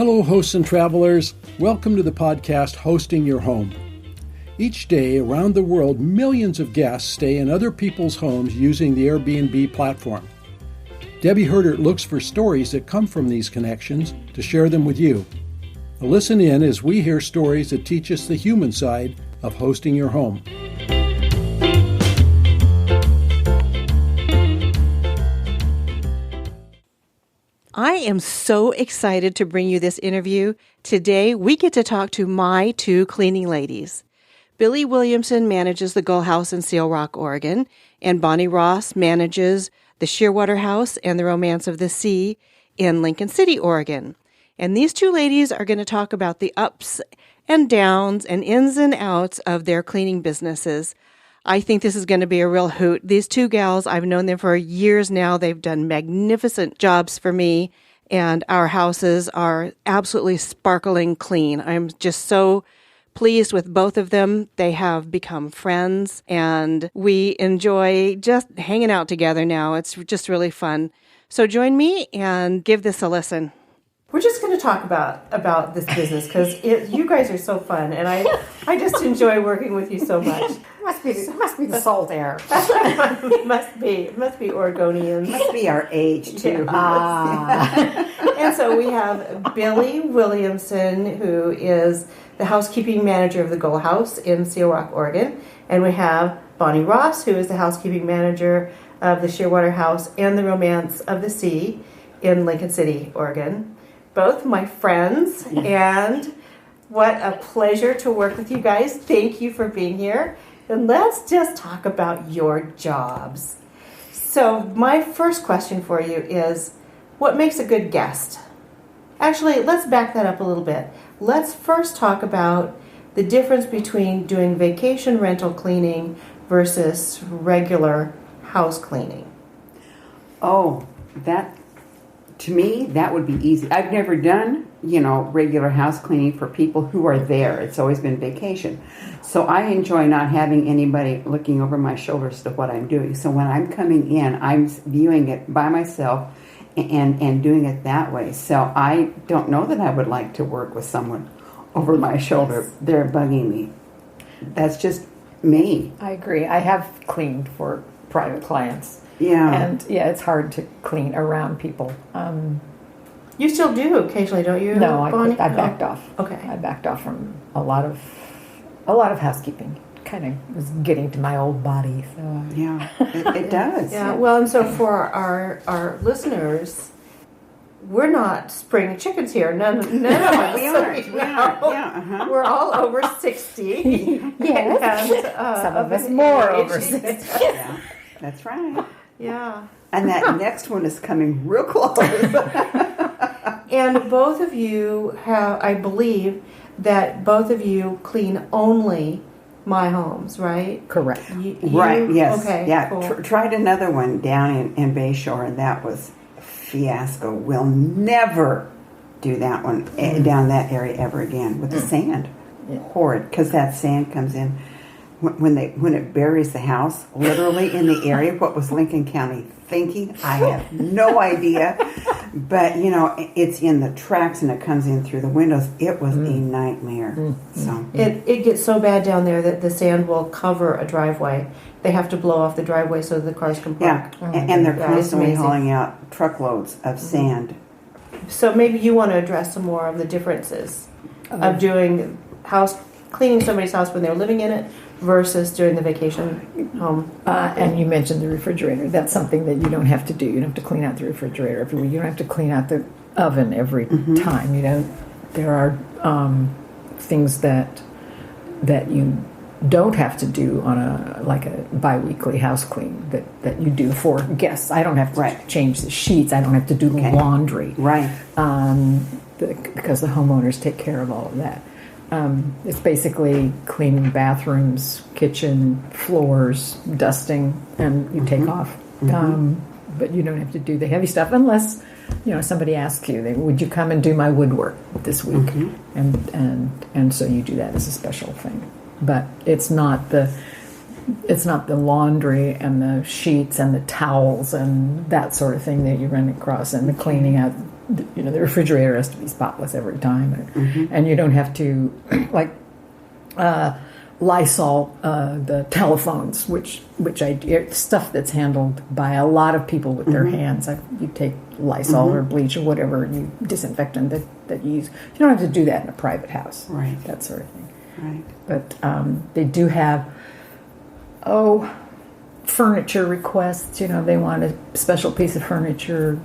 Hello, hosts and travelers. Welcome to the podcast Hosting Your Home. Each day around the world, millions of guests stay in other people's homes using the Airbnb platform. Debbie Herdert looks for stories that come from these connections to share them with you. Now listen in as we hear stories that teach us the human side of hosting your home. I am so excited to bring you this interview. Today, we get to talk to my two cleaning ladies. Billy Williamson manages the Gull House in Seal Rock, Oregon, and Bonnie Ross manages the Shearwater House and the Romance of the Sea in Lincoln City, Oregon. And these two ladies are going to talk about the ups and downs and ins and outs of their cleaning businesses. I think this is going to be a real hoot. These two gals, I've known them for years now. They've done magnificent jobs for me, and our houses are absolutely sparkling clean. I'm just so pleased with both of them. They have become friends, and we enjoy just hanging out together now. It's just really fun. So join me and give this a listen. We're just going to talk about this business because you guys are so fun, and I just enjoy working with you so much. It must be the salt air. It must be Oregonians. It must be our age too. And so we have Billy Williamson, who is the housekeeping manager of the Gull House in Seal Rock, Oregon, and we have Bonnie Ross, who is the housekeeping manager of the Shearwater House and the Romance of the Sea in Lincoln City, Oregon. Both my friends, and what a pleasure to work with you guys. Thank you for being here. And let's just talk about your jobs. So my first question for you is, what makes a good guest? Actually, let's back that up a little bit. Let's first talk about the difference between doing vacation rental cleaning versus regular house cleaning. Oh, to me, that would be easy. I've never done, regular house cleaning for people who are there. It's always been vacation. So I enjoy not having anybody looking over my shoulders to what I'm doing. So when I'm coming in, I'm viewing it by myself and doing it that way. So I don't know that I would like to work with someone over my shoulder. They're bugging me. That's just me. I agree. I have cleaned for private clients. Yeah. And it's hard to clean around people. You still do occasionally, don't you? No, Bonnie? I backed off. Okay. I backed off from a lot of housekeeping. Kind of was getting to my old body. So yeah, it does. Yeah. Well, and so for our listeners, we're not spring chickens here. None of us. We aren't. Yeah. Uh-huh. We're all over 60. Yes. And, some of us more over 60. Yeah, that's right. Yeah. And that next one is coming real close. And both of you I believe that both of you clean only my homes, right? Correct. Right, yes. Okay, yeah, cool. Tried another one down in Bayshore, and that was a fiasco. We'll never do that one down that area ever again with the sand. Yeah. Horrid, because that sand comes in. When it buries the house, literally in the area, what was Lincoln County thinking? I have no idea. But, it's in the tracks and it comes in through the windows. It was a nightmare. So It gets so bad down there that the sand will cover a driveway. They have to blow off the driveway so the cars can park. yeah, and they're constantly amazing. hauling out truckloads of sand. So maybe you want to address some more of the differences of doing cleaning somebody's house when they're living in it versus doing the vacation home. And you mentioned the refrigerator. That's something that you don't have to do. You don't have to clean out the refrigerator every week. You don't have to clean out the oven every time. There are things that you don't have to do on a bi-weekally house clean that you do for guests. I don't have to change the sheets. I don't have to do the laundry. Right. Because the homeowners take care of all of that. It's basically cleaning bathrooms, kitchen, floors, dusting, and you take off. But you don't have to do the heavy stuff unless, somebody asks you, would you come and do my woodwork this week? And so you do that as a special thing. But it's not the laundry and the sheets and the towels and that sort of thing that you run across and the cleaning out the refrigerator has to be spotless every time, and you don't have to like Lysol the telephones, which stuff that's handled by a lot of people with their hands. You take Lysol or bleach or whatever, and you disinfectant that you use. You don't have to do that in a private house, right? That sort of thing, right? But they do have furniture requests. They want a special piece of furniture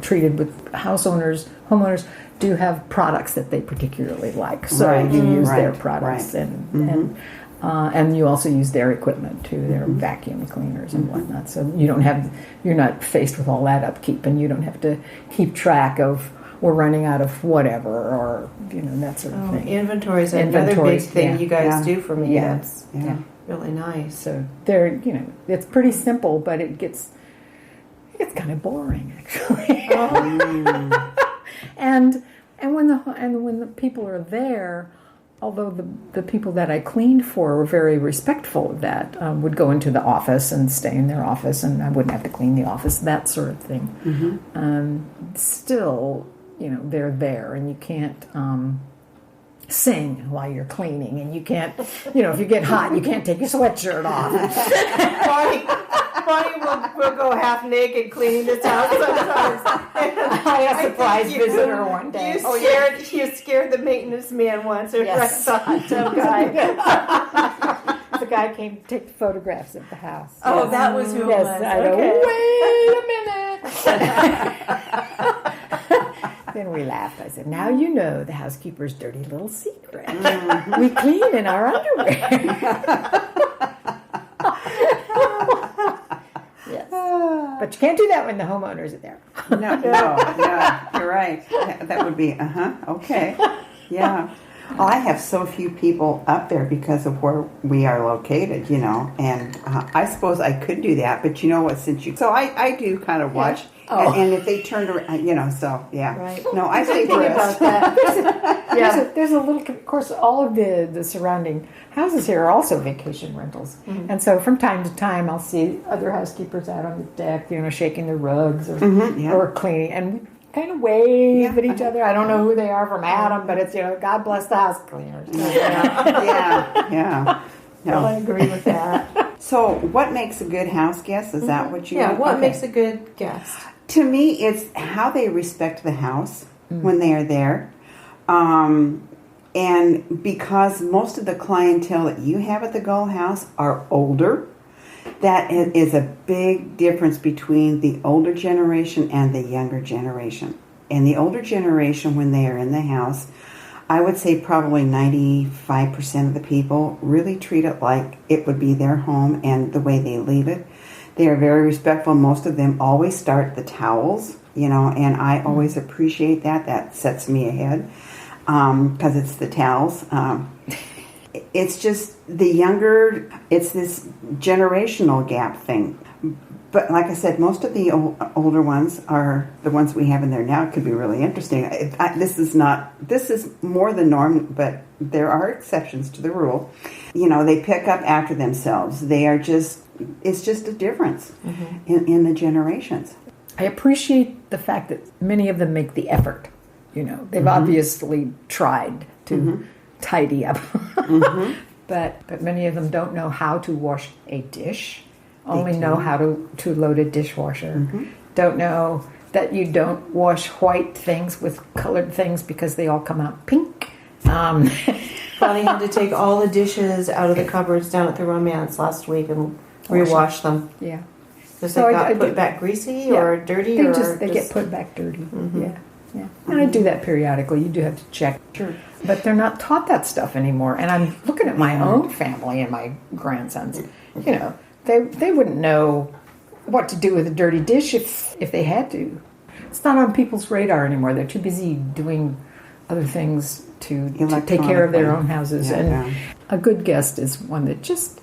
treated with homeowners do have products that they particularly like, so you use their products, and you also use their equipment too, their vacuum cleaners and whatnot. So you're not faced with all that upkeep, and you don't have to keep track of we're running out of whatever, or that sort of thing. Inventory is another big thing you guys do for me. Yeah. That's really nice. So it's pretty simple, but it gets kind of boring actually. And when the people are there, although the people that I cleaned for were very respectful of that, would go into the office and stay in their office, and I wouldn't have to clean the office, that sort of thing. Still, they're there, and you can't sing while you're cleaning, and you can't, if you get hot, you can't take your sweatshirt off. Bonnie will go half naked cleaning this house sometimes. I had a surprise visitor one day. You scared the maintenance man once. Yes. The hot tub guy. The guy came to take photographs of the house. Oh, that was who it was. I know. Wait a minute. Then we laughed. I said, now you know the housekeeper's dirty little secret. We clean in our underwear. Yes. But you can't do that when the homeowners are there. No, you're right. That would be, okay. Yeah. Well, I have so few people up there because of where we are located, and I suppose I could do that, but so I do kind of watch, and if they turn around, so, yeah. Right. No, I stay dressed. About that. There's a little, of course, all of the surrounding houses here are also vacation rentals. And so from time to time, I'll see other housekeepers out on the deck, shaking their rugs or cleaning, and we kind of wave at each other. I don't know who they are from Adam, but it's, God bless the house cleaners. Yeah. No. I agree with that. So what makes a good house guest? Is that what you what makes a good guest? To me, it's how they respect the house when they are there. And because most of the clientele that you have at the Gull House are older, that is a big difference between the older generation and the younger generation. And the older generation, when they are in the house, I would say probably 95% of the people really treat it like it would be their home and the way they leave it. They are very respectful. Most of them always start the towels, and I always appreciate that. That sets me ahead because it's the towels. It's just the younger, it's this generational gap thing. But like I said, most of the older ones are the ones we have in there now. It could be really interesting. This is more the norm, but there are exceptions to the rule. They pick up after themselves. It's just a difference in the generations. I appreciate the fact that many of them make the effort. They've obviously tried to tidy up. But many of them don't know how to wash a dish. Only know how to load a dishwasher. Don't know that you don't wash white things with colored things because they all come out pink. Bonnie had to take all the dishes out of the cupboards down at the Romance last week and rewash them. Yeah. Because they got put back greasy or dirty? They get put back dirty. Yeah. And I do that periodically. You do have to check. Sure. But they're not taught that stuff anymore. And I'm looking at my own family and my grandsons. They wouldn't know what to do with a dirty dish if they had to. It's not on people's radar anymore. They're too busy doing other things to take care of their own houses. A good guest is one that just,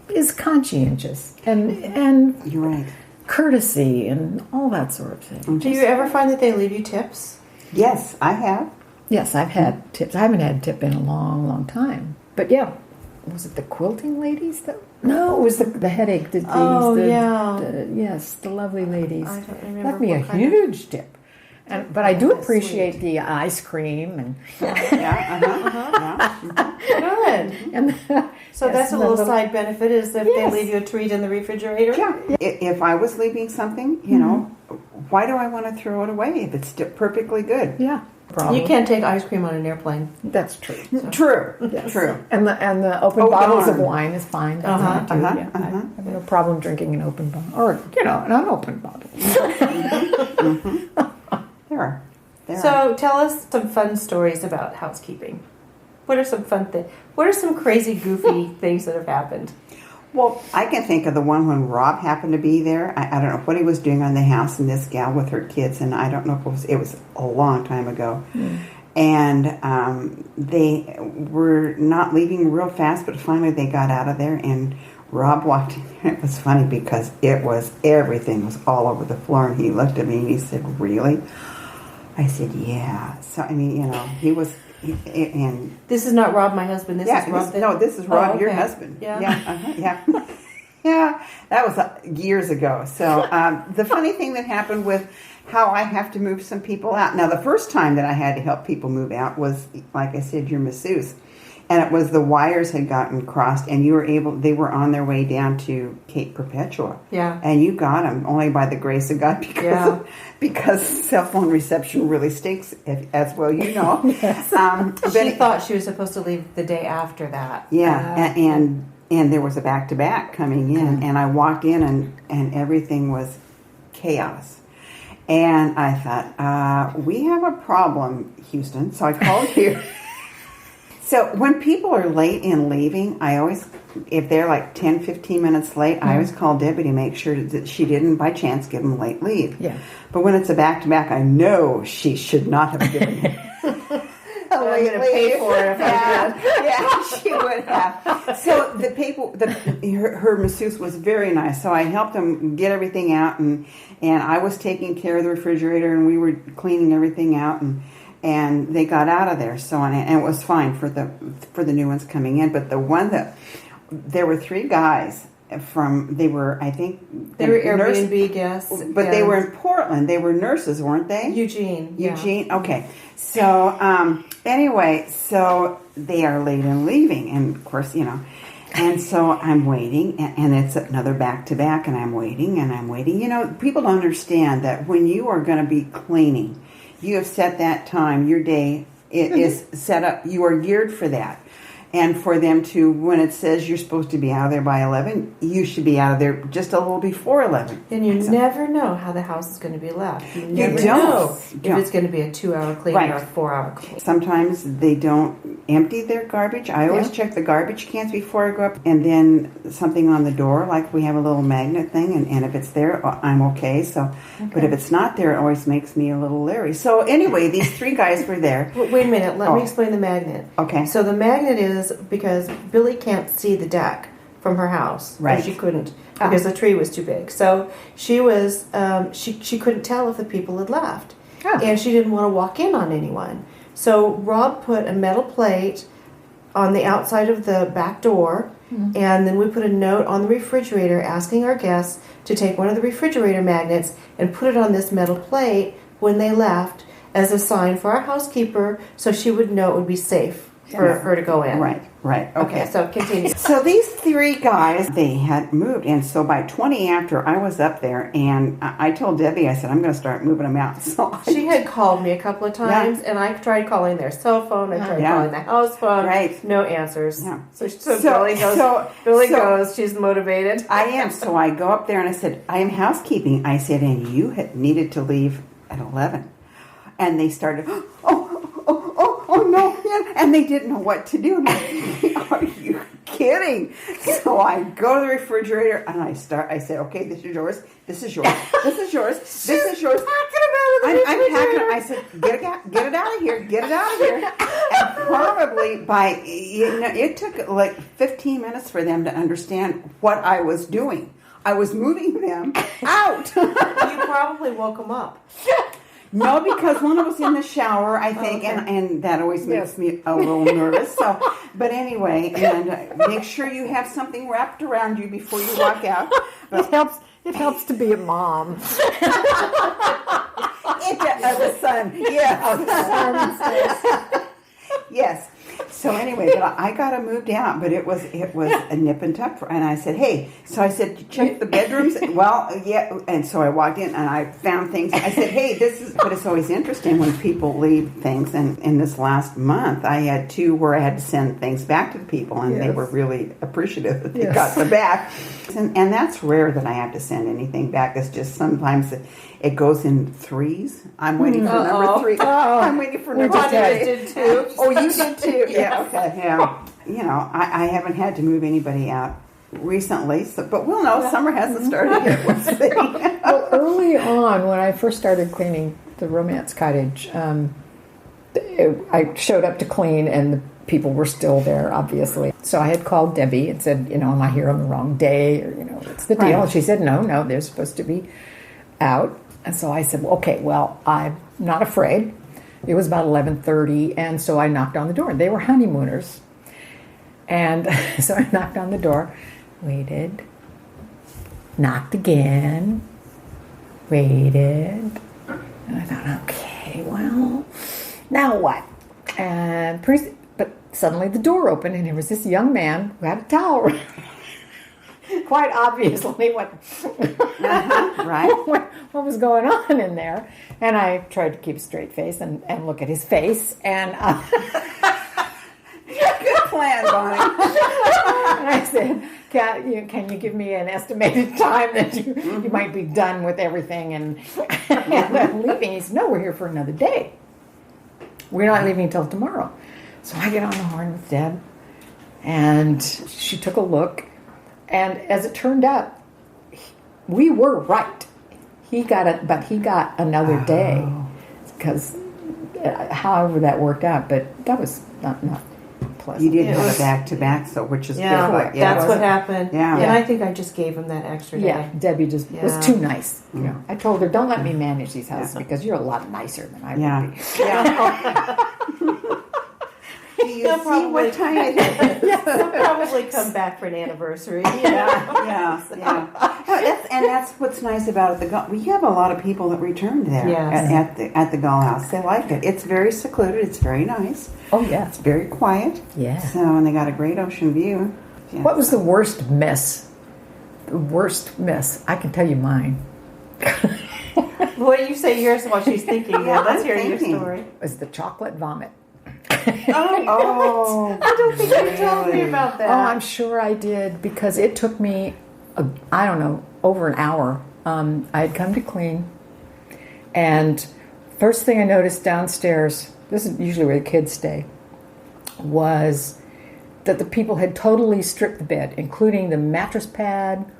is conscientious and you're right. Courtesy and all that sort of thing. Do you ever find that they leave you tips? Yes, I have. Yes, I've had tips. I haven't had a tip in a long, long time. But yeah, was it the quilting ladies? No, it was the headache disease. Oh, Yes, the lovely ladies. I don't remember Left me a what kind of- huge tip. But I do That's appreciate sweet. the ice cream and Good. and So yes, that's a and the little side benefit is if they Yes. leave you a treat in the refrigerator. Yeah. If I was leaving something, you know, why do I want to throw it away if it's still perfectly good? yeah. Problem. You can't take ice cream on an airplane. That's true. True. Yes. True. And the open Oh, bottles darn. of wine is fine. That's fine, too. Yeah, I have no problem drinking an open bottle or an unopened bottle. There are. So tell us some fun stories about housekeeping. What are some fun things? What are some crazy, goofy things that have happened? Well, I can think of the one when Rob happened to be there. I don't know what he was doing on the house, and this gal with her kids, and I don't know if it was a long time ago. And they were not leaving real fast, but finally they got out of there, and Rob walked in there. It was funny because everything was all over the floor, and he looked at me and he said, "Really?" I said, "Yeah." So, I mean, you know, he was... And This is not Rob, my husband. This is Rob. this is Rob, Oh, your okay. husband. Yeah. Yeah, yeah. That was years ago. So the funny thing that happened with how I have to move some people out. Now, the first time that I had to help people move out was, like I said, your masseuse. And it was the wires had gotten crossed, and they were on their way down to Cape Perpetua. Yeah. And you got them only by the grace of God because cell phone reception really stinks, as well you know. She thought she was supposed to leave the day after that. Yeah, and there was a back-to-back coming in, and I walked in, and everything was chaos. And I thought, we have a problem, Houston. So I called you. So when people are late in leaving, I always, if they're like 10, 15 minutes late, I always call Debbie to make sure that she didn't by chance give them late leave. Yeah. But when it's a back-to-back, I know she should not have given me I'm going to pay for it if I did. Yeah, she would have. So her masseuse was very nice. So I helped them get everything out, and I was taking care of the refrigerator, and we were cleaning everything out, and they got out of there. So and it was fine for the new ones coming in. But the one there were three guys I think They were Airbnb guests. but they were in Portland. They were nurses, weren't they? Eugene. Yeah. Eugene. Okay. So anyway, so they are late in leaving, and of course, you know. And so I'm waiting, and it's another back-to-back, and I'm waiting, and I'm waiting. You know, people don't understand that when you are going to be cleaning, you have set that time, your day is set up, you are geared for that. And for them to, when it says you're supposed to be out of there by 11, you should be out of there just a little before 11. And you never know how the house is going to be left. You never don't. know if Don't. it's going to be a 2-hour clean Right. or a 4-hour clean. Sometimes they don't empty their garbage. I always check the garbage cans before I go up. And then something on the door, like we have a little magnet thing, and if it's there, I'm okay. But if it's not there, it always makes me a little leery. So anyway, these three guys were there. Wait a minute. Let me explain the magnet. Okay. So the magnet is because Billy can't see the deck from her house. Right. Or she couldn't because the tree was too big. So she was she couldn't tell if the people had left. Oh. And she didn't want to walk in on anyone. So Rob put a metal plate on the outside of the back door, and then we put a note on the refrigerator asking our guests to take one of the refrigerator magnets and put it on this metal plate when they left as a sign for our housekeeper so she would know it would be safe for her to go in. Right. Okay, so continue. So these three guys, they had moved. And so by 20 after, I was up there, and I told Debbie, I said, I'm going to start moving them out. So She had called me a couple of times, and I tried calling their cell phone. I tried calling the house phone. Right. No answers. Yeah. So Billy goes. Billy goes. She's motivated. I am. So I go up there, and I said, I am housekeeping. I said, and you had needed to leave at 11. And they started, oh no. And they didn't know what to do. And I'm like, are you kidding? So I go to the refrigerator, and I said, okay, this is yours. This is yours. This is yours. This is yours. I'm packing. I said, get it out of here. Get it out of here. And probably it took like 15 minutes for them to understand what I was doing. I was moving them out. You probably woke them up. No, because one was in the shower, I think, and that always makes me a little nervous. So, but anyway, and make sure you have something wrapped around you before you walk out. But It helps to be a mom. Of the son. Yes. Yes. So anyway, but I got it moved out, but it was a nip and tuck. And I said, hey, so I said, check the bedrooms. Well, yeah. And so I walked in and I found things. I said, hey, but it's always interesting when people leave things. And in this last month, I had 2 where I had to send things back to the people, and they were really appreciative that they got them back. And that's rare that I have to send anything back. It's just sometimes it goes in 3s. I'm waiting for number 3. I'm waiting for number 3. Did too. Oh, you did too. Yeah. Okay. Yeah. You know, I haven't had to move anybody out recently, but we'll know. Summer hasn't started yet. We'll see. Well, early on, when I first started cleaning the Romance Cottage, I showed up to clean, and the people were still there, obviously. So I had called Debbie and said, am I here on the wrong day? Or, what's the deal? Right. And she said, no, they're supposed to be out. And so I said, well, I'm not afraid. It was about 11:30, and so I knocked on the door. They were honeymooners. And so I knocked on the door, waited, knocked again, waited. And I thought, okay, well, now what? But suddenly the door opened, and there was this young man who had a towel. Quite obviously what was going on in there. And I tried to keep a straight face and look at his face. And Good plan, Bonnie. and I said, can you give me an estimated time that you might be done with everything and I'm leaving? He said, no, we're here for another day. We're not leaving until tomorrow. So I get on the horn with Deb, and she took a look. And as it turned out, we were right. He got another day, because however that worked out, but that was not pleasant. You did have a back-to-back, so which is good. That's what happened. Yeah. And I think I just gave him that extra day. Yeah, Debbie just was too nice. I told her, don't let me manage these houses because you're a lot nicer than I would be. Yeah. Do you see what time it is? He'll probably come back for an anniversary. Yeah. And that's what's nice about it. We have a lot of people that return there at the Gull House. They like it. It's very secluded. It's very nice. Oh, yeah. It's very quiet. Yeah. So, and they got a great ocean view. Yeah. What was the worst mess? The worst mess. I can tell you mine. What do you say yours while she's thinking? Let's hear your story. It was the chocolate vomit. Oh, I don't think you told me about that. Oh, I'm sure I did, because it took me, over an hour. I had come to clean, and first thing I noticed downstairs, this is usually where the kids stay, was that the people had totally stripped the bed, including the mattress pad,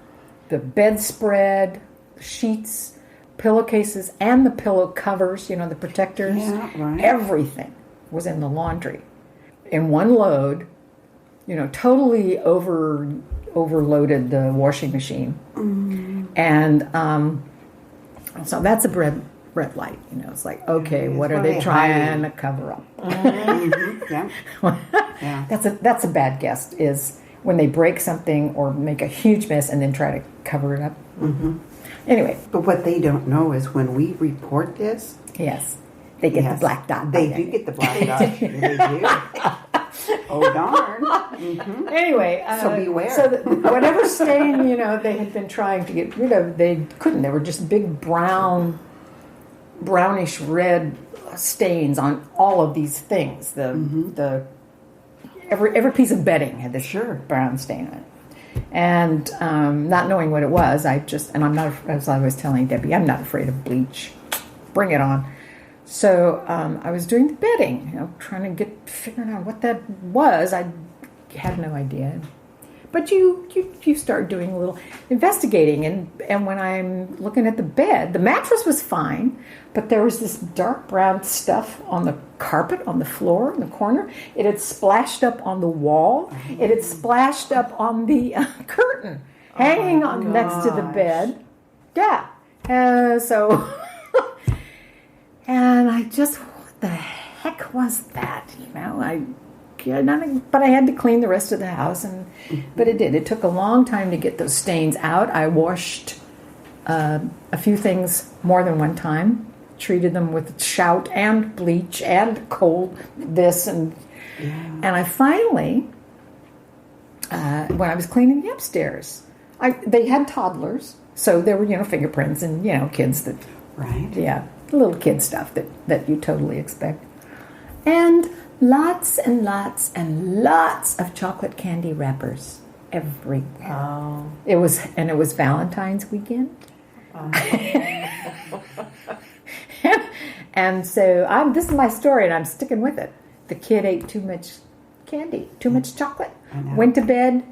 the bedspread, sheets, pillowcases, and the pillow covers, the protectors. Yeah, right. Everything was in the laundry in one load. Totally overloaded the washing machine. And so that's a red light. It's like, okay, what are they trying to cover up? Yeah. That's a bad guess, is when they break something or make a huge mess and then try to cover it up. Anyway, But what they don't know is when we report this, yes, they get the black dot. They do get the black dot. They do. Oh, darn. Anyway, So beware. So whatever stain, they had been trying to get rid of, they couldn't. They were just big brownish red stains on all of these things. Every piece of bedding had this brown stain on it. And not knowing what it was, I'm not, as I was telling Debbie, I'm not afraid of bleach. Bring it on. So I was doing the bedding, trying to figuring out what that was. I had no idea. But you start doing a little investigating, and when I'm looking at the bed, the mattress was fine, but there was this dark brown stuff on the carpet, on the floor, in the corner. It had splashed up on the wall. It had splashed up on the curtain hanging on next to the bed. Yeah. So, and I just, what the heck was that? But I had to clean the rest of the house, but it did. It took a long time to get those stains out. I washed a few things more than one time. Treated them with shout and bleach and cold this and I finally, when I was cleaning the upstairs, they had toddlers, so there were fingerprints and kids that little kid stuff that you totally expect, and lots and lots and lots of chocolate candy wrappers everywhere. Oh. It was Valentine's weekend. And so this is my story, and I'm sticking with it. The kid ate too much candy, too much chocolate, went to bed,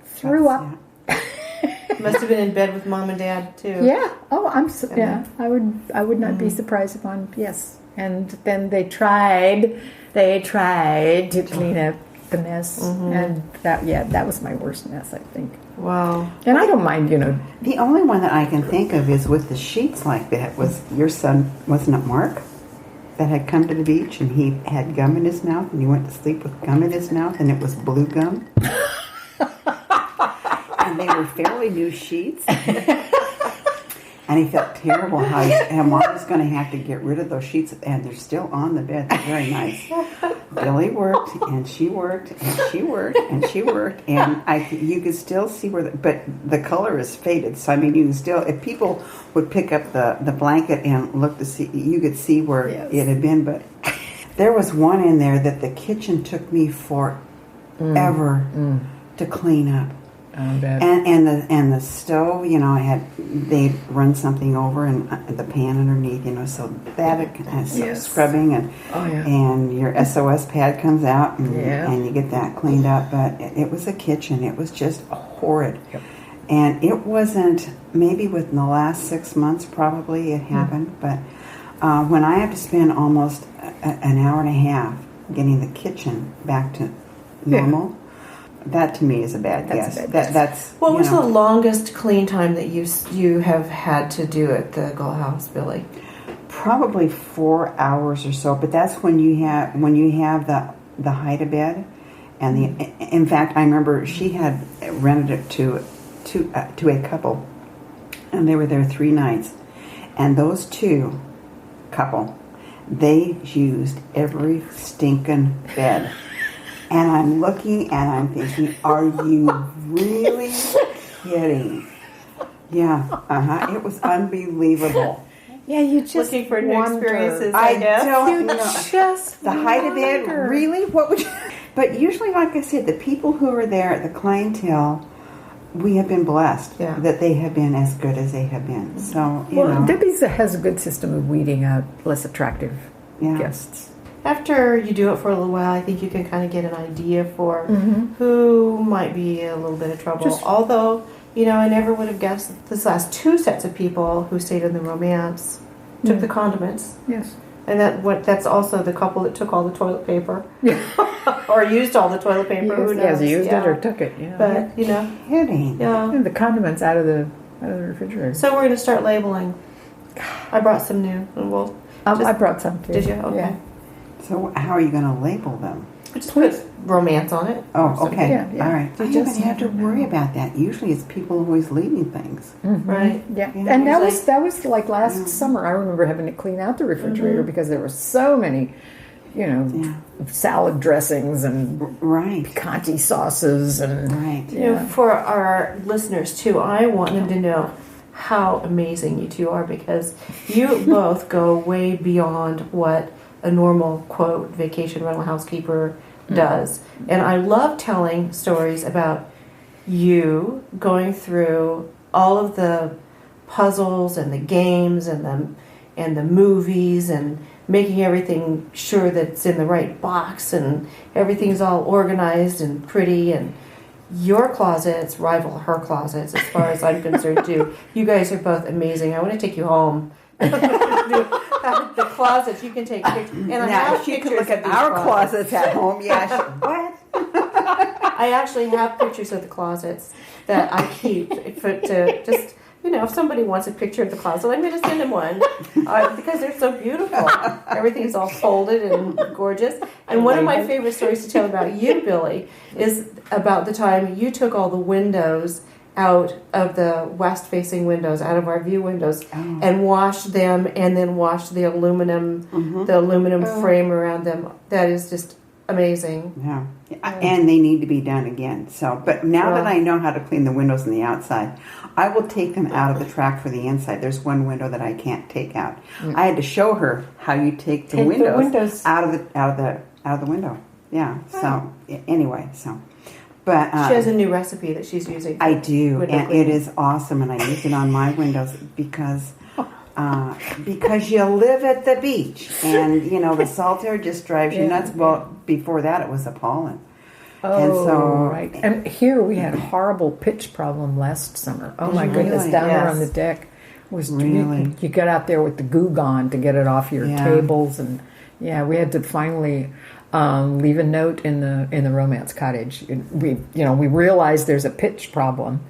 threw up. Must have been in bed with mom and dad too. Yeah. Oh, I would not be surprised upon And then they tried to clean up the mess, and that was my worst mess, I think. Wow. And I don't mind, The only one that I can think of is with the sheets like that was your son, wasn't it Mark, that had come to the beach and he had gum in his mouth and he went to sleep with gum in his mouth and it was blue gum. And they were fairly new sheets. And he felt terrible how Mom was going to have to get rid of those sheets, and they're still on the bed. They're very nice. Billy worked, and she worked, and she worked, and she worked, and you could still see but the color is faded. So I mean, you can still, if people would pick up the blanket and look to see, you could see where it had been. But there was one in there that the kitchen took me forever to clean up. And the stove, they'd run something over and the pan underneath, so that scrubbing and your SOS pad comes out and you get that cleaned up. But it was a kitchen. It was just horrid. Yep. And it wasn't, maybe within the last 6 months probably it happened, but when I had to spend almost an hour and a half getting the kitchen back to normal, that to me is a bad guess. That's what was the longest clean time that you have had to do at the Gull House, Billy? Probably 4 hours or so. But that's when you have the hide-a-bed, and in fact I remember she had rented it to a couple, and they were there 3 nights, and those two couple, they used every stinking bed. And I'm looking and I'm thinking, are you really kidding? Yeah, it was unbelievable. Yeah, you just looking for new experiences. I guess. don't know. Just the hide-a-bed, really? What would you? But usually, like I said, the people who are there, the clientele, we have been blessed that they have been as good as they have been. So, Debbie's has a good system of weeding out less attractive guests. After you do it for a little while, I think you can kind of get an idea for who might be in a little bit of trouble. Although, I never would have guessed this last 2 sets of people who stayed in the romance took the condiments. Yes. And that's also the couple that took all the toilet paper. Or used all the toilet paper. Who knows? Used it or took it. But, kidding. Yeah. And the condiments out of the refrigerator. So we're going to start labeling. I brought some new. And we'll I brought some too. Did you? Okay. Yeah. So how are you going to label them? Just put romance on it. Oh, okay. Yeah. All right. You don't have to worry about that. Usually it's people always leaving things. Mm-hmm. Right. Yeah. And that was like last summer. I remember having to clean out the refrigerator because there were so many, salad dressings and picante sauces and for our listeners too, I want them to know how amazing you two are, because you both go way beyond what a normal, quote, vacation rental housekeeper does. And I love telling stories about you going through all of the puzzles and the games and the movies and making everything sure that it's in the right box and everything's all organized and pretty, and your closets rival her closets as far as I'm concerned too. You guys are both amazing. I want to take you home. The closets, you can take pictures. And now, if you can look at our closets at home, what? I actually have pictures of the closets that I keep to just, if somebody wants a picture of the closet, I'm going to send them one because they're so beautiful. Everything's all folded and gorgeous. And one of my favorite stories to tell about you, Billy, is about the time you took all the windows out of the west-facing windows, out of our view windows, and washed them, and then washed the aluminum frame around them. That is just amazing. Yeah. And they need to be done again. So, but now that I know how to clean the windows on the outside, I will take them out of the track for the inside. There's one window that I can't take out. I had to show her how you take the windows out of the window. Yeah. So anyway, but she has a new recipe that she's using. I do, and it is awesome, and I use it on my windows because you live at the beach, and the salt air just drives you nuts. Well, before that, it was appalling. Oh, and so, right. And here we had a horrible pitch problem last summer. Oh my goodness, down there on the deck was really. You got out there with the goo gone to get it off your tables, and we had to finally leave a note in the romance cottage. We realized there's a pitch problem,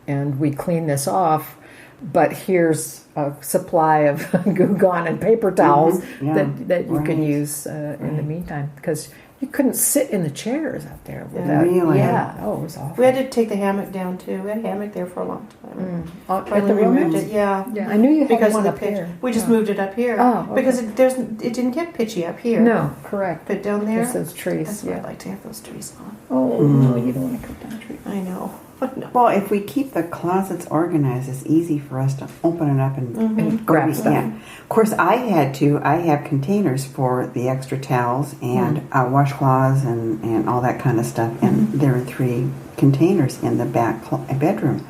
and we cleaned this off. But here's a supply of goo gone and paper towels that you can use in the meantime, because you couldn't sit in the chairs out there without. Really? Yeah. Oh, it was awful. We had to take the hammock down too. We had a hammock there for a long time. At the romance? Yeah. I knew you had because one of the up pitch. here. We just moved it up here. Oh, okay. Because it didn't get pitchy up here. No, correct. But down there, there's those trees. That's where I'd like to have those trees on. Oh no, you don't want to cut down trees. I know. No. Well, if we keep the closets organized, it's easy for us to open it up and grab stuff. Yeah. Of course, I have containers for the extra towels and washcloths and all that kind of stuff. And there are 3 containers in the back bedroom.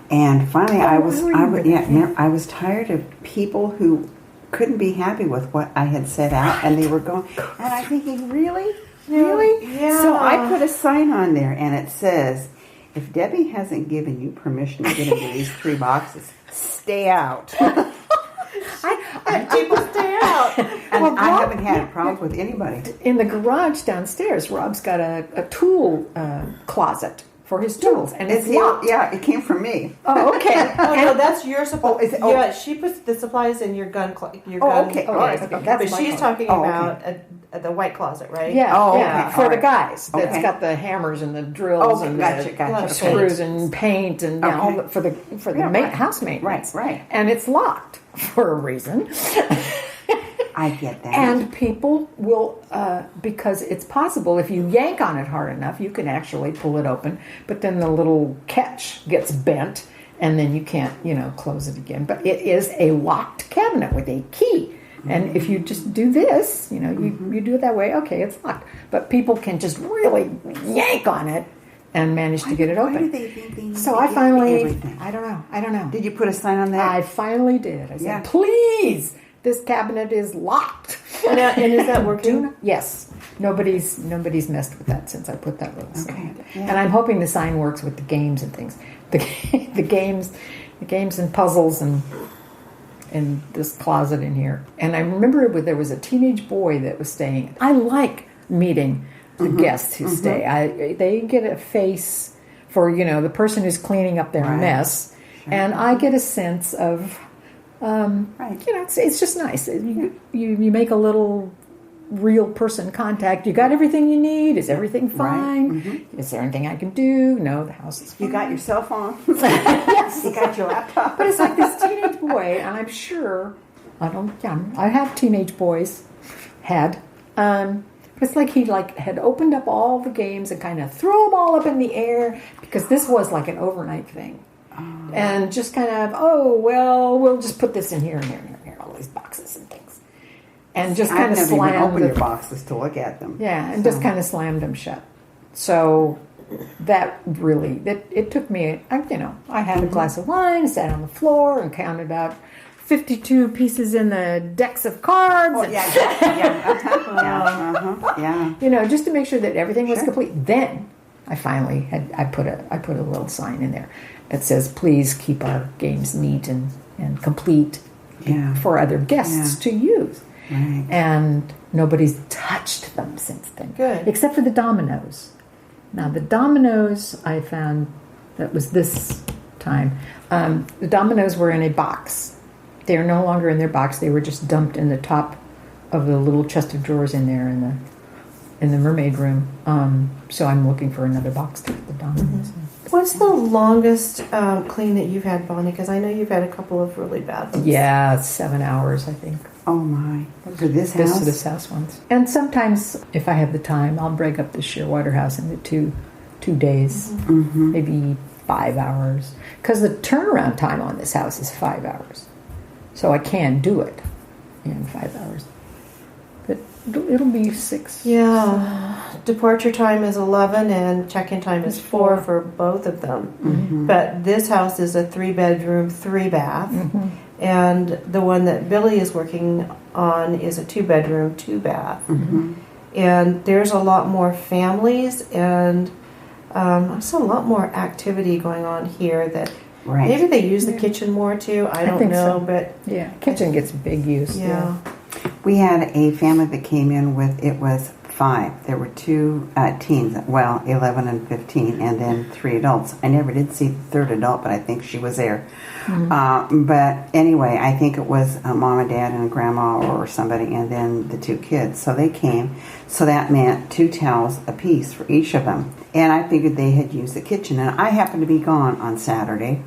And finally, I was tired of people who couldn't be happy with what I had set out, and they were going, and I'm thinking, really? Yeah. So I put a sign on there, and it says, if Debbie hasn't given you permission to get into these 3 boxes, stay out. People stay out. And I haven't had problems with anybody. In the garage downstairs, Rob's got a tool closet for his tools, and it's locked. Yeah, it came from me. Oh, okay. No, that's your supply. Oh, is it? Yeah, she puts the supplies in your gun. Okay. All right. Okay. But she's talking about okay. the white closet, right? Yeah. Oh, yeah. okay. For All the right. guys, that's Okay. got the hammers and the drills and gotcha. screws and paint and all the, for the house maintenance. Right. And it's locked for a reason. I get that. And people will, because it's possible, if you yank on it hard enough, you can actually pull it open, but then the little catch gets bent, and then you can't, close it again. But it is a locked cabinet with a key. And if you just do this, you do it that way, okay, it's locked. But people can just really yank on it and manage to get it open. Why do they think they need So to I get finally, everything? I don't know. Did you put a sign on that? I finally did. I said, please, this cabinet is locked. And is that working? Yes. Nobody's messed with that since I put that little sign. Yeah. And I'm hoping the sign works with the games and things. The games and puzzles and in this closet in here. And I remember there was a teenage boy that was staying. I like meeting the guests who stay. They get a face for, the person who's cleaning up their mess. Sure. And I get a sense of, it's just nice. You make a little real person contact. You got everything you need? Is everything fine? Right. Is there anything I can do? No, the house is fine. You got your cell phone? Yes. You got your laptop? But it's like this teenage boy, and I'm sure, I have teenage boys, but it's like he had opened up all the games and kind of threw them all up in the air, because this was like an overnight thing. Oh. And just kind of, we'll just put this in here and here and here, all these boxes and things. And just kind of slammed even opened your boxes to look at them. Yeah, and just kind of slammed them shut. So that really, it took me, I had a glass of wine, sat on the floor and counted out 52 pieces in the decks of cards. Oh, yeah. Just to make sure that everything was complete. Then I finally I put a little sign in there that says, please keep our games neat and complete for other guests to use. Right. And nobody's touched them since then. Good. Except for the dominoes. Now, the dominoes I found, that was this time, the dominoes were in a box. They are no longer in their box. They were just dumped in the top of the little chest of drawers in there in the mermaid room. So I'm looking for another box to put the dominoes in. What's the longest clean that you've had, Bonnie? Because I know you've had a couple of really bad ones. Yeah, 7 hours, I think. Oh my! For this house? This house once. And sometimes, if I have the time, I'll break up the Shearwater house into two days, maybe 5 hours. Because the turnaround time on this house is 5 hours. So I can do it in 5 hours. But it'll be 6. Yeah. Departure time is 11 and check-in time is 4 for both of them. But this house is a 3-bedroom, 3-bath. And the one that Billy is working on is a 2-bedroom, 2-bath. And there's a lot more families and also a lot more activity going on here that maybe they use the kitchen more too. I don't know, so. But yeah, kitchen gets big use. Yeah. We had a family that came in with, it was 5. There were 2 teens, well, 11 and 15, and then 3 adults. I never did see the third adult, but I think she was there. But anyway, I think it was a mom and dad and a grandma or somebody, and then the 2 kids. So they came. So that meant 2 towels apiece for each of them. And I figured they had used the kitchen. And I happened to be gone on Saturday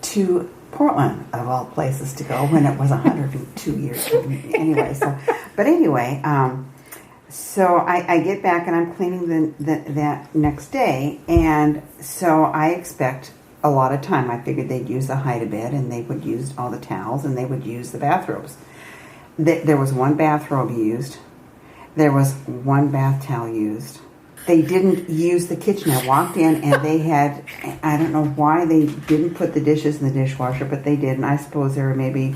to Portland, of all places to go, when it was 102 years. Anyway, so I get back and I'm cleaning that next day, and so I expect a lot of time. I figured they'd use the hide-a-bed and they would use all the towels and they would use the bathrobes. There was 1 bathrobe used. There was 1 bath towel used. They didn't use the kitchen. I walked in and they had, I don't know why they didn't put the dishes in the dishwasher, but they did. And I suppose there were maybe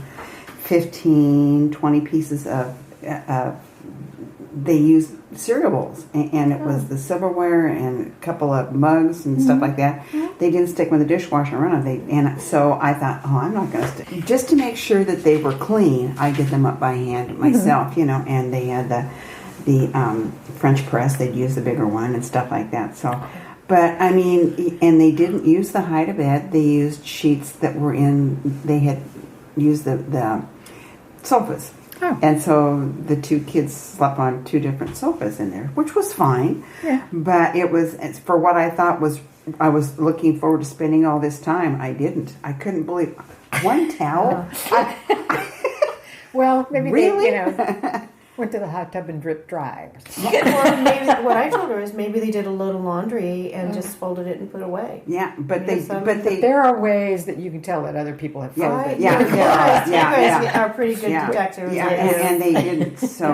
15, 20 pieces of, they used cereal bowls. And it was the silverware and a couple of mugs and stuff like that. They didn't stick with the dishwasher and run it. And so I thought, I'm not going to stick. Just to make sure that they were clean, I did them up by hand myself, and they had the French press. They'd use the bigger one and stuff like that. So, but I mean, and they didn't use the hide-a-bed. They used sheets that were in. They had used the sofas, and so the 2 kids slept on 2 different sofas in there, which was fine. Yeah. But it was, for what I thought was, I was looking forward to spending all this time. I didn't. I couldn't believe 1 towel. Well, maybe they, went to the hot tub and drip dry. Or maybe what I told her is maybe they did a load of laundry and just folded it and put it away. Yeah, but they there are ways that you can tell that other people have folded. You guys are pretty good detectives. Yeah, and they didn't. So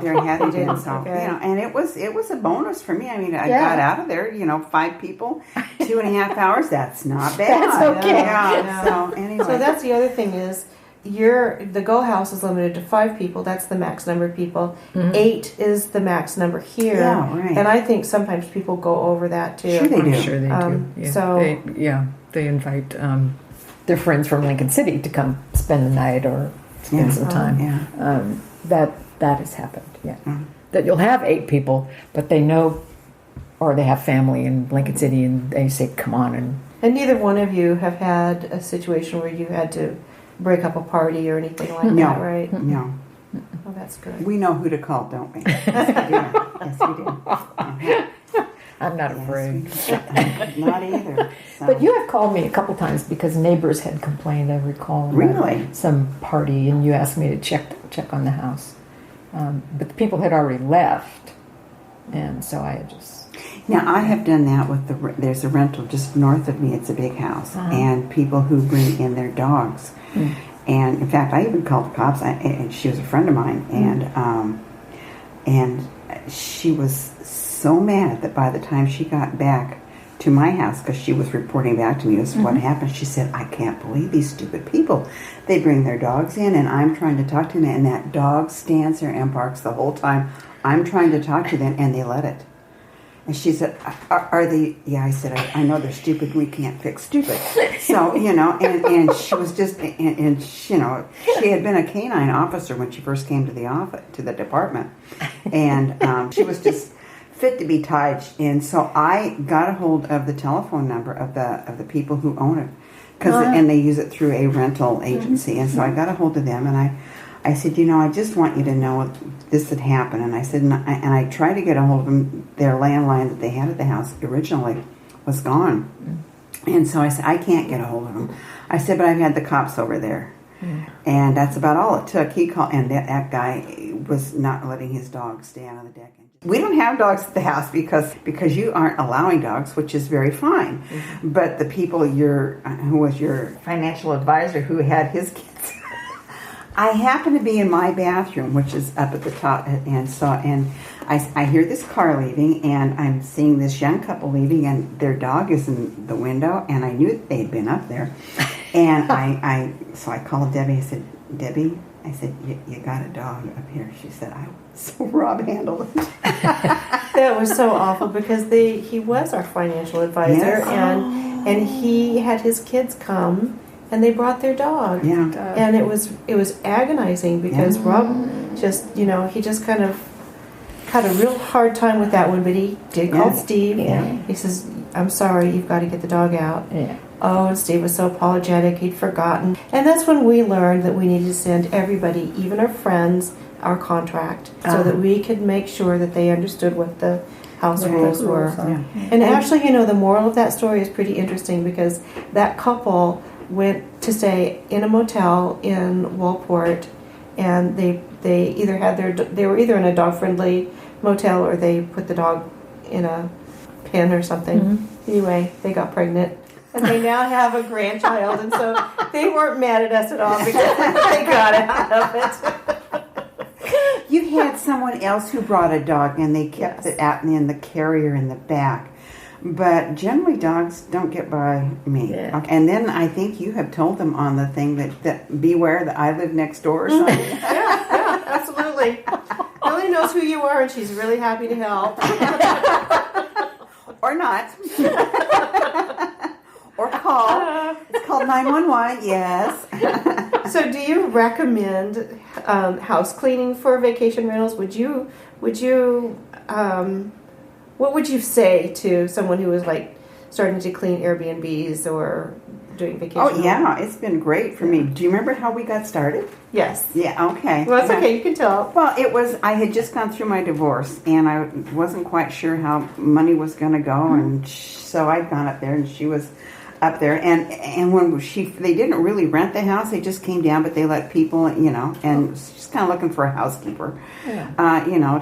there hadn't been. So and it was a bonus for me. I mean, I got out of there. 5 people, 2.5 hours. That's not bad. That's okay. Yeah. So anyway, so that's the other thing is. The Go House is limited to 5 people. That's the max number of people. 8 is the max number here. Yeah, right. And I think sometimes people go over that too. Sure they do. I'm sure they do. Yeah. So they invite their friends from Lincoln City to come spend the night or spend some time. That has happened. Yeah, that you'll have 8 people, but they know, or they have family in Lincoln City, and they say, "Come on." And neither one of you have had a situation where you had to break up a party or anything like that, right? No. Oh, that's good. We know who to call, don't we? Yes, we do. I'm not afraid. Not either. So. But you have called me a couple times because neighbors had complained, I recall. Really? Some party, and you asked me to check on the house. But the people had already left, and so I had just... Now, I have done that with there's a rental just north of me. It's a big house. And people who bring in their dogs. And, in fact, I even called the cops. And she was a friend of mine. And she was so mad that by the time she got back to my house, because she was reporting back to me, this is what happened. She said, I can't believe these stupid people. They bring their dogs in, and I'm trying to talk to them. And that dog stands there and barks the whole time. I'm trying to talk to them, and they let it. And she said, are they, I said, I know they're stupid, we can't fix stupid. So, and she was just, and she had been a canine officer when she first came to the department. And she was just fit to be tied. And so I got a hold of the telephone number of the people who own it. And they use it through a rental agency. And so I got a hold of them, and I said, I just want you to know this had happened. And I said, and I tried to get a hold of them, their landline that they had at the house originally was gone. And so I said, I can't get a hold of him. I said, but I've had the cops over there. And that's about all it took. He called, and that guy was not letting his dog stay out on the deck. We don't have dogs at the house because you aren't allowing dogs, which is very fine. But the people, who was your financial advisor who had his kids, I happened to be in my bathroom, which is up at the top, and I hear this car leaving, and I'm seeing this young couple leaving, and their dog is in the window, and I knew that they'd been up there. And so I called Debbie. I said, Debbie, you got a dog up here. She said, so Rob handled it. That was so awful because he was our financial advisor, Yes. and he had his kids come, and they brought their dog. Yeah. And it was agonizing because Rob just, he just kind of had a real hard time with that one, but he did call Steve. Yeah. He says, I'm sorry, you've got to get the dog out. Yeah. Oh, and Steve was so apologetic, he'd forgotten. And that's when we learned that we needed to send everybody, even our friends, our contract, so that we could make sure that they understood what the house rules were. Yeah. And actually, the moral of that story is pretty interesting because that couple went to stay in a motel in Walport, and they were either in a dog-friendly motel or they put the dog in a pen or something. Anyway, they got pregnant. And they now have a grandchild, and so they weren't mad at us at all because they got out of it. You had someone else who brought a dog, and they kept it out in the carrier in the back. But generally, dogs don't get by me. Yeah. Okay. And then I think you have told them on the thing that beware that I live next door or something. Yeah, absolutely. Billy knows who you are, and she's really happy to help. Or not. Or call. It's called 911. Yes. So, do you recommend house cleaning for vacation rentals? Would you? What would you say to someone who was like starting to clean Airbnbs or doing vacation? Oh yeah, it's been great for me. Do you remember how we got started? Yes. Yeah. Okay. Well, that's okay. You can tell. Well, I had just gone through my divorce, and I wasn't quite sure how money was going to go, and so I'd gone up there, and she was up there, and when they didn't really rent the house, they just came down, but they let people, and just kind of looking for a housekeeper,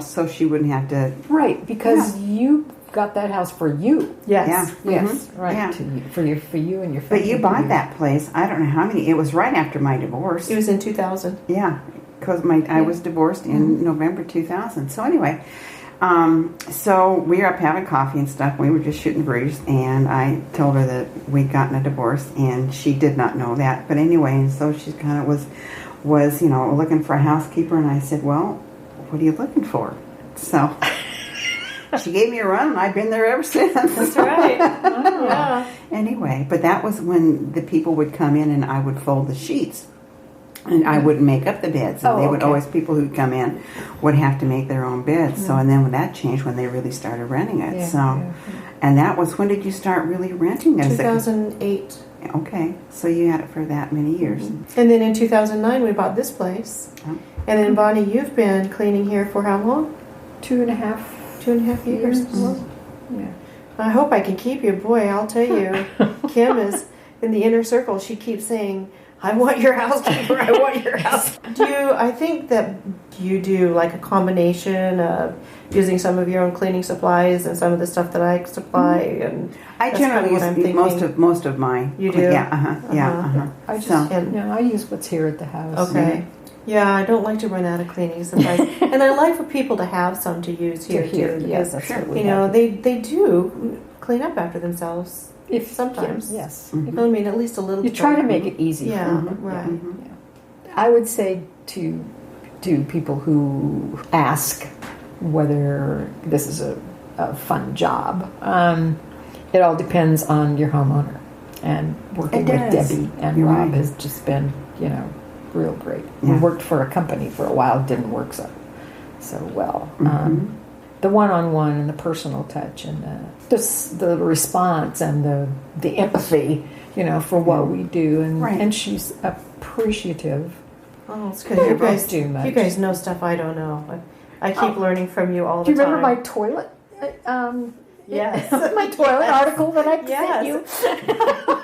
so she wouldn't have to. Right, because you got that house for you. Yes. Yeah. Yes, right. Yeah. For you and your family. But you bought that place. I don't know how many. It was right after my divorce. It was in 2000. Yeah, because I was divorced in November 2000. So anyway, so we were up having coffee and stuff. We were just shooting breeze, and I told her that we'd gotten a divorce, and she did not know that. But anyway, and so she kind of was looking for a housekeeper, and I said, well, what are you looking for? So she gave me a run, and I've been there ever since. That's right. Yeah. Anyway, but that was when the people would come in, and I would fold the sheets. And I wouldn't make up the beds. And they would always, people who'd come in would have to make their own beds. So, and then when that changed, when they really started renting it. And that was, when did you start really renting it? 2008. Okay. So you had it for that many years. And then in 2009, we bought this place. Oh. And then, Bonnie, you've been cleaning here for how long? 2.5 years. Yeah. I hope I can keep you. Boy, I'll tell you, Kim is in the inner circle. She keeps saying, I want your housekeeper. I want your house. I think that you do like a combination of using some of your own cleaning supplies and some of the stuff that I supply, and I generally use most of mine. You do? Yeah. I just I use what's here at the house. Okay. Yeah, I don't like to run out of cleaning supplies, and I like for people to have some to use here too. Yes, that's what we they do clean up after themselves. If sometimes, yes. I mean, at least a little. You try to make it easy. Yeah, for them. right. Yeah. I would say to people who ask whether this is a fun job, it all depends on your homeowner. And working with Debbie and Rob has just been, real great. Yeah. We worked for a company for a while; it didn't work so well. The one-on-one and the personal touch and the response and the empathy, for what we do, and she's appreciative. Oh, it's good. You guys know stuff I don't know. I keep learning from you all the time. Do you remember my toilet Yes. My toilet article that I sent you.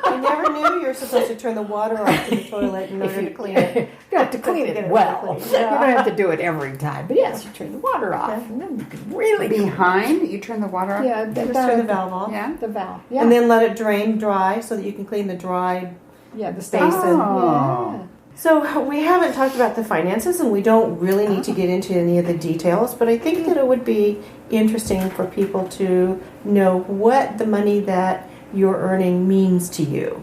I never knew you were supposed to turn the water off to the toilet in order to clean it. You have to clean it well. Clean. You don't have to do it every time. But yes, you turn the water off. And then you can really Behind, you turn the water off? Yeah, Just turn the valve off. Yeah. the valve. Yeah. And then let it drain dry so that you can clean the dry the basin. Oh. So we haven't talked about the finances, and we don't really need to get into any of the details, but I think that it would be interesting for people to know what the money that you're earning means to you.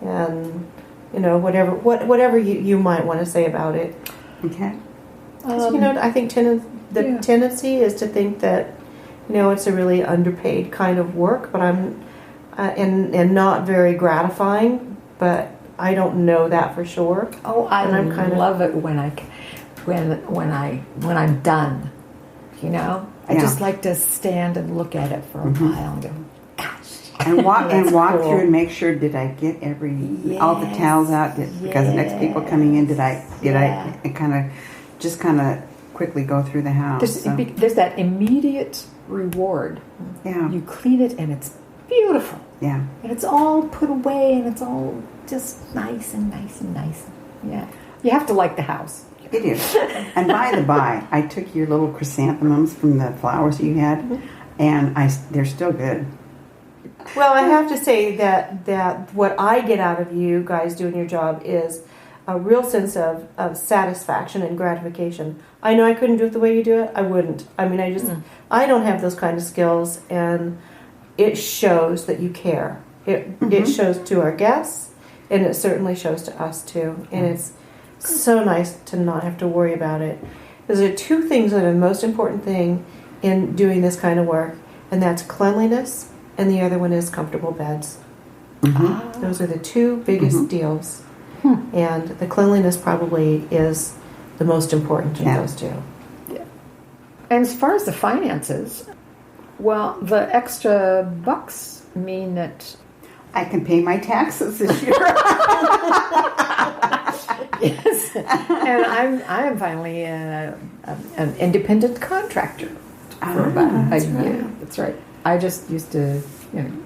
And, whatever you might want to say about it. Okay. 'Cause, I think tendency is to think that, it's a really underpaid kind of work, but and not very gratifying, but I don't know that for sure. Oh, I love it when I'm done. I just like to stand and look at it for a while and go, gosh. And walk cool. through and make sure, did I get all the towels out? Because the next people coming in, did I kind of quickly go through the house. There's that immediate reward. Yeah. You clean it and it's beautiful. Yeah. And it's all put away and it's all just nice and nice and nice. Yeah. You have to like the house. It is. And by the by, I took your little chrysanthemums from the flowers you had, and they're still good. Well, I have to say that what I get out of you guys doing your job is a real sense of satisfaction and gratification. I know I couldn't do it the way you do it. I wouldn't. I mean, I don't have those kind of skills, and it shows that you care. It shows to our guests, and it certainly shows to us too. And it's so nice to not have to worry about it. Because there are two things that are the most important thing in doing this kind of work, and that's cleanliness, and the other one is comfortable beds. Mm-hmm. Those are the two biggest deals. And the cleanliness probably is the most important of those two. Yeah. And as far as the finances, well, the extra bucks mean that I can pay my taxes this year. yes, and I'm finally an independent contractor for about a year. That's right. I just used to,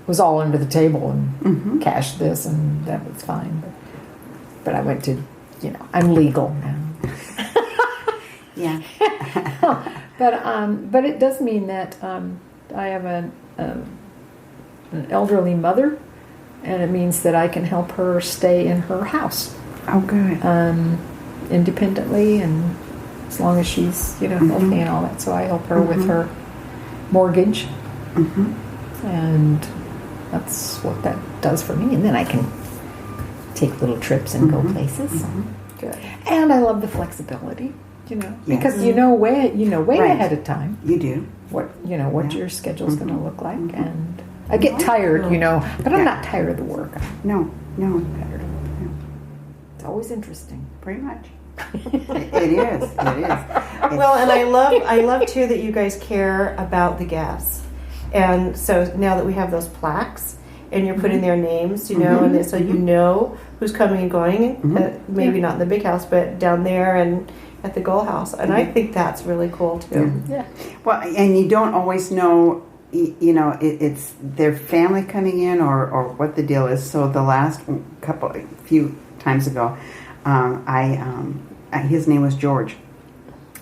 was all under the table and cashed this, and that was fine. But I went to, I'm legal now. Yeah. But it does mean that I have an elderly mother, and it means that I can help her stay in her house. Oh, good. Independently, and as long as she's healthy and all that. So I help her with her mortgage, and that's what that does for me. And then I can take little trips and go places. Good. And I love the flexibility, because you know way ahead of time. You do. What your schedule's going to look like, and I get tired, but I'm not tired of the work. No. I'm tired of it. It's always interesting. Pretty much. It is. Well, and I love too that you guys care about the guests. And so now that we have those plaques and you're putting their names, and so you know who's coming and going, maybe not in the big house, but down there and at the Gull House. And I think that's really cool too. Yeah. Well, and you don't always know, it's their family coming in or what the deal is. So the last few times ago, his name was George,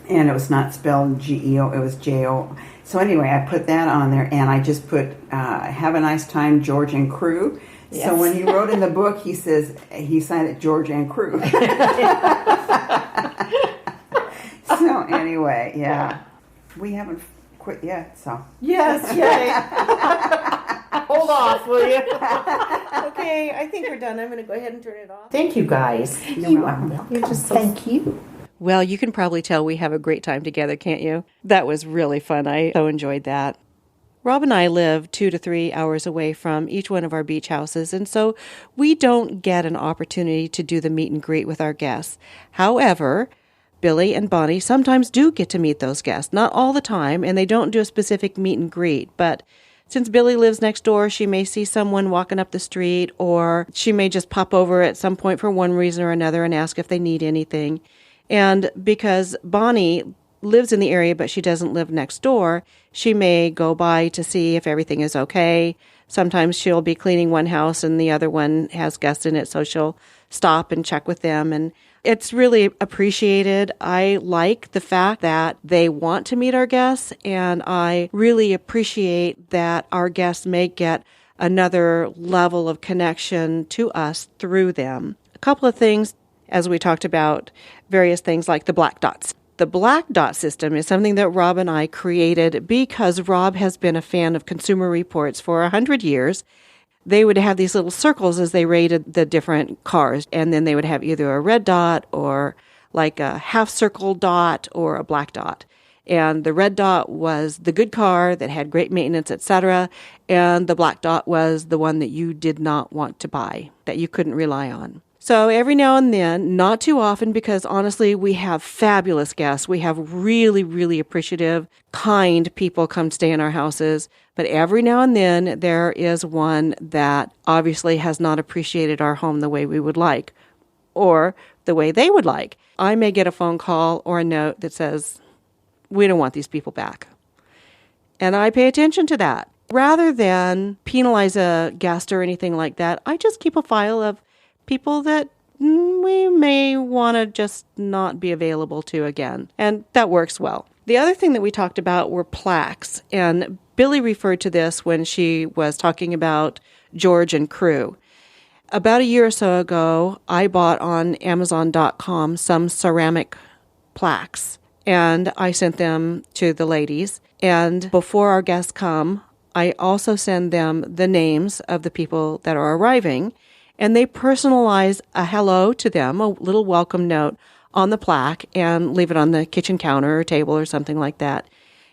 and it was not spelled Geo, it was J-O. So anyway, I put that on there, and I just put "Have a nice time, George and crew." Yes. So when he wrote in the book, he says he signed it George and crew. So anyway, yeah, we haven't quit yet. So yes, yay! Hold off, will you? Okay, I think we're done. I'm going to go ahead and turn it off. Thank you, guys. You are welcome. Thank you. Well, you can probably tell we have a great time together, can't you? That was really fun. I so enjoyed that. Rob and I live 2 to 3 hours away from each one of our beach houses, and so we don't get an opportunity to do the meet and greet with our guests. However, Billy and Bonnie sometimes do get to meet those guests. Not all the time, and they don't do a specific meet and greet, but since Billy lives next door, she may see someone walking up the street, or she may just pop over at some point for one reason or another and ask if they need anything. And because Bonnie lives in the area, but she doesn't live next door, she may go by to see if everything is okay. Sometimes she'll be cleaning one house and the other one has guests in it, so she'll stop and check with them. And it's really appreciated. I like the fact that they want to meet our guests, and I really appreciate that our guests may get another level of connection to us through them. A couple of things, as we talked about various things like the black dots. The black dot system is something that Rob and I created because Rob has been a fan of Consumer Reports for 100 years. They would have these little circles as they rated the different cars, and then they would have either a red dot or like a half circle dot or a black dot. And the red dot was the good car that had great maintenance, etc., and the black dot was the one that you did not want to buy, that you couldn't rely on. So every now and then, not too often, because honestly, we have fabulous guests. We have really, really appreciative, kind people come stay in our houses. But every now and then, there is one that obviously has not appreciated our home the way we would like, or the way they would like. I may get a phone call or a note that says, we don't want these people back. And I pay attention to that. Rather than penalize a guest or anything like that, I just keep a file of people that we may want to just not be available to again. And that works well. The other thing that we talked about were plaques. And Billy referred to this when she was talking about George and crew. About a year or so ago, I bought on Amazon.com some ceramic plaques. And I sent them to the ladies. And before our guests come, I also send them the names of the people that are arriving. And they personalize a hello to them, a little welcome note on the plaque, and leave it on the kitchen counter or table or something like that.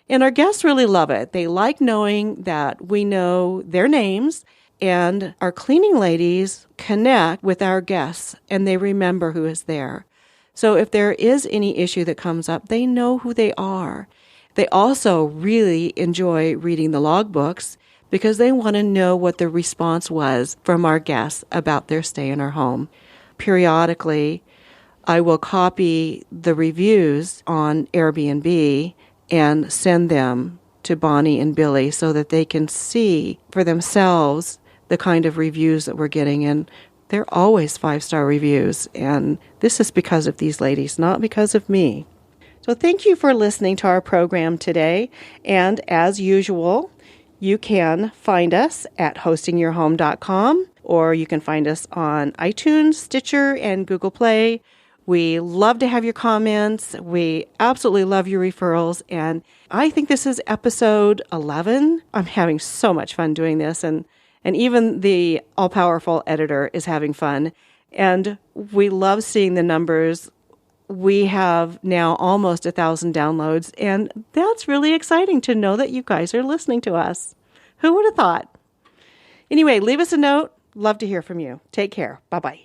And our guests really love it. They like knowing that we know their names, and our cleaning ladies connect with our guests, and they remember who is there. So if there is any issue that comes up, they know who they are. They also really enjoy reading the logbooks, because they want to know what the response was from our guests about their stay in our home. Periodically, I will copy the reviews on Airbnb and send them to Bonnie and Billy so that they can see for themselves the kind of reviews that we're getting. And they're always 5-star reviews. And this is because of these ladies, not because of me. So thank you for listening to our program today. And as usual, you can find us at hostingyourhome.com, or you can find us on iTunes, Stitcher, and Google Play. We love to have your comments. We absolutely love your referrals. And I think this is episode 11. I'm having so much fun doing this. And even the all-powerful editor is having fun. And we love seeing the numbers. We have now almost 1,000 downloads, and that's really exciting to know that you guys are listening to us. Who would have thought? Anyway, leave us a note. Love to hear from you. Take care. Bye-bye.